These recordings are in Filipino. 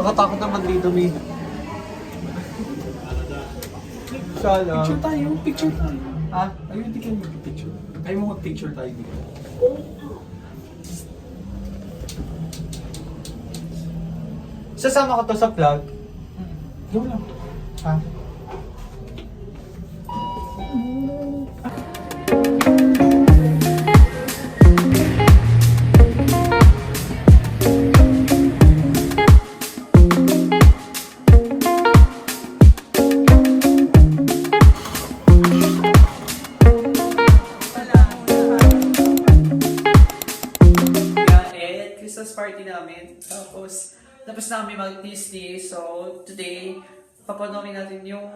Nakatakot naman dito, Mi. Sala. Picture tayo, picture tayo. Ha? Ayun, hindi kayo mag-picture. Ayaw mo mag-picture tayo dito. Sasama ko to sa vlog. Go lang. Ha? Christmas party namin. Tapos na kami mag-Disney. So, today, papanoodin natin yung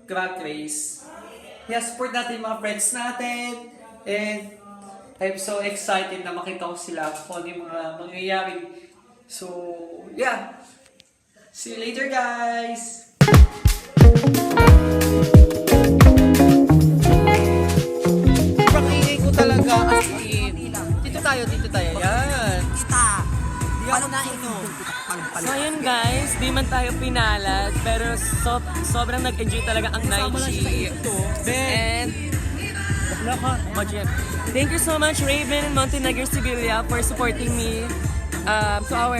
Drag Race. Yeah, support natin yung mga friends natin. And I'm so excited na makita ko sila kung ano yung mga mangyayari. So, yeah. See you later, guys! Sobrang ingay ko talaga. As in. Dito tayo. Yan. Paano na ito? So ayun guys, di man tayo pinalad, pero sobrang nag-enjoy talaga ang night shift. And thank you so much Raven and Montenegro Sevilla for supporting me to our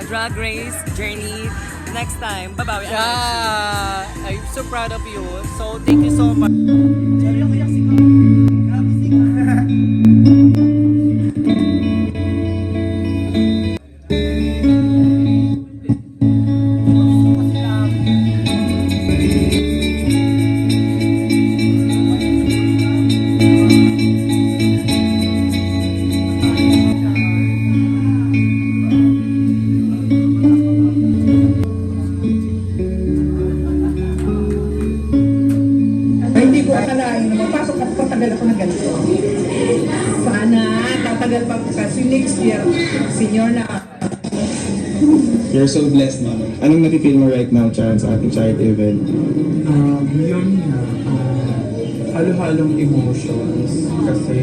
drag race journey. Next time, babawi. Yeah. I'm so proud of you. So, thank you so much. Hindi ko akalain na mapasok at patagal ako na ganito. Sana, tatagal pa kasi next year, senior na. You're so blessed, ma'am. Anong napipil mo right now, Chad, sa ating charity event? Yun na, halo-halong emotions kasi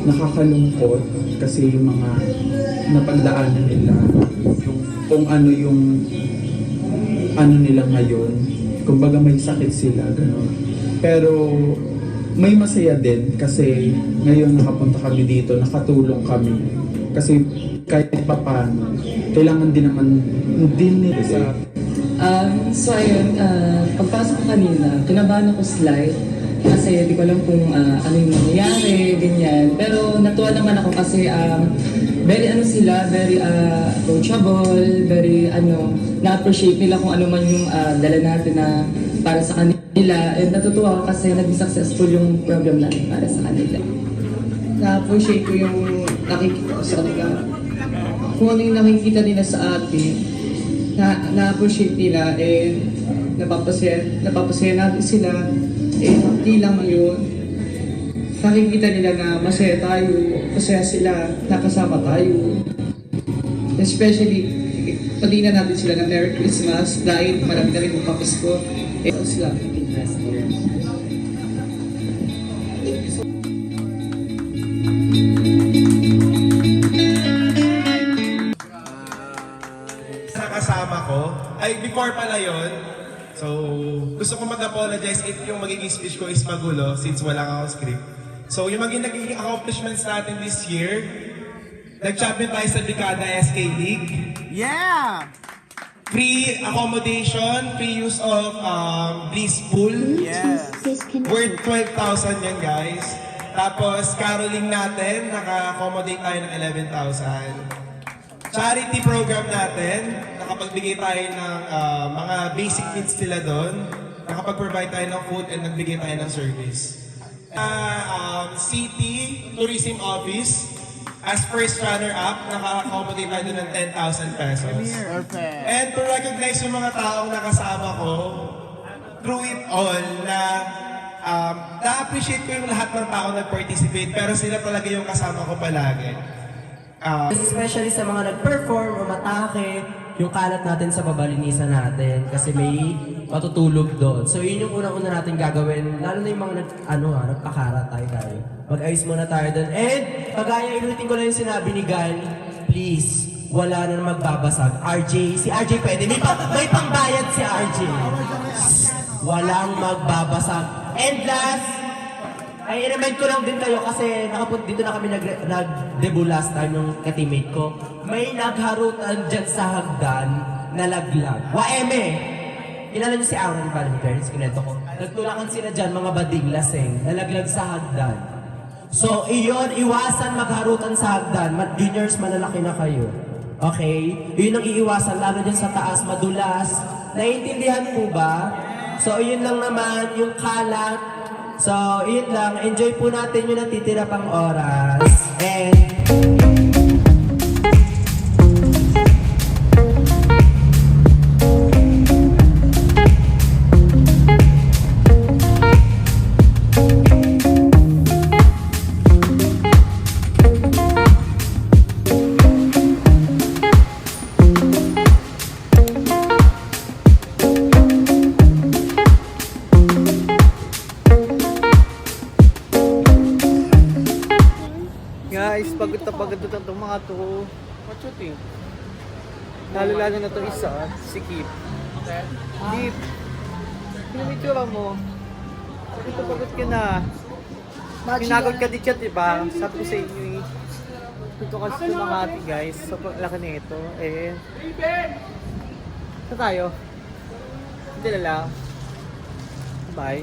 nakakalungkot kasi yung mga napagdaanan nila, yung kung ano yung ano nila ngayon, kumbaga may sakit sila, gano'n. Pero may masaya din kasi ngayon nakapunta kami dito, nakatulong kami. Kasi kahit paano, kailangan din naman din nila sa So ayun, pagpasok ko kanina, kinabahan ako slide kasi di ko alam kung ano yung mangyayari, ganyan. Pero natuwa naman ako kasi very very approachable, very na-appreciate nila kung ano man yung dala natin na para sa kanila. And natutuwa ako kasi naging successful yung program natin para sa kanila. Na-appreciate ko yung nakikita ko sa kanila. Kung ano yung nakikita nila sa atin, na-appreciate nila and napapasaya natin sila. Eh, hindi lang yun. Nakikita nila na masaya tayo, masaya sila, nakasama tayo. Especially, pagdinan natin sila ng Merry Christmas dahil marami na rin magpapasko. Eh, sila. Sa kasama ko, ay before pala yon. So, gusto ko mag-apologize if yung magiging speech ko is magulo since wala akong script. So, yung naging accomplishments natin this year, nag-champion tayo sa Dekada SK League. Yeah! Free accommodation, free use of Bliss Pool. Yeah! Worth 12,000 yan, guys. Tapos, caroling natin, naka-accommodate tayo ng 11,000. Charity program natin, nakapagbigay tayo ng mga basic needs nila doon. Nakapag-provide tayo ng food and nagbigay tayo ng service. City Tourism Office, as first runner-up, naka-accommodate tayo doon ng 10,000 pesos. Perfect! And to recognize yung mga taong nakasama ko, through it all, na na-appreciate ko yung lahat ng taong nag-participate, pero sila talaga yung kasama ko palagi. Especially sa mga nag-perform o matake, yung kalat natin sa babalinisan natin kasi may matutulog doon. So yun yung unang-una natin gagawin, lalo na yung mga nagpakarat tayo. Mag-ayos muna tayo doon. And pagaya, inulitin ko lang yung sinabi ni Gal, please, wala na magbabasag. si RJ pwede. May pambayad si RJ. Walang magbabasag. And last, ay i-remind ko lang din kayo kasi dito na kami nag-debut last time yung ka-teammate ko. May nagharutan dyan sa hagdan na laglag. Waeme! Kilala niyo si Aaron Valentines, kinento ko. Nagtulakan sila dyan, mga bading laseng, nalaglag sa hagdan. So, iyon, iwasan magharutan sa hagdan. Juniors, malalaki na kayo. Okay? Yun ang iiwasan, lalo dyan sa taas, madulas. Naiintindihan po ba? So, yun lang naman, yung kalat. So, yun lang. Enjoy po natin yung natitira pang oras. And... Guys, pagod na itong mga to. What you think? Lalo na itong isa, si Kip. Kip, pinamitsura mo. Pagod ka na. Pinagod ka din siya, diba? Sabi ko sa inyo eh. Dito kasi ito mga ati guys. So, laki na ito. Eh. Saan tayo? Hindi na lang. Bye.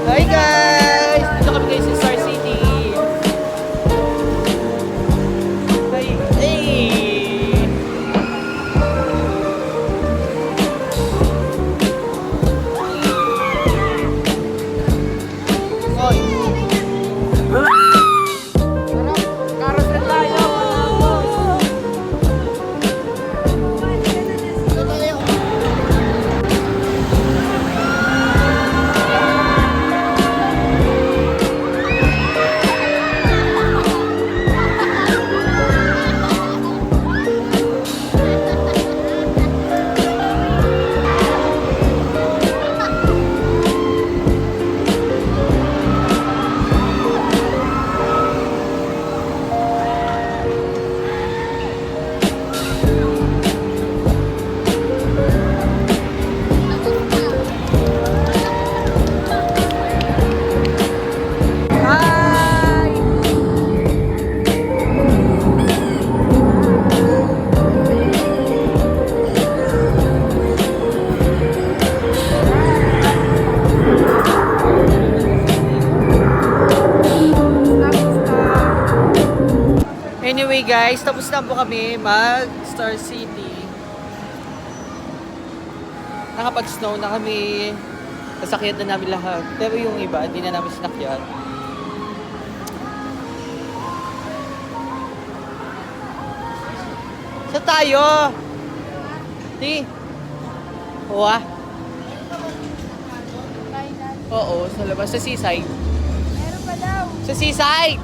Hi guys! Dito kami guys sa Star City. Hey! Hey! Oy! Karos na tayo! Anyway guys, tapos na po kami mag Star City. Nakapag-snow na kami. Nasakyan na namin lahat. Pero yung iba, hindi na namin sinakyan. Saan tayo? Di? Uwa? Oo, sa labas. Sa seaside. Meron pa daw. Sa seaside!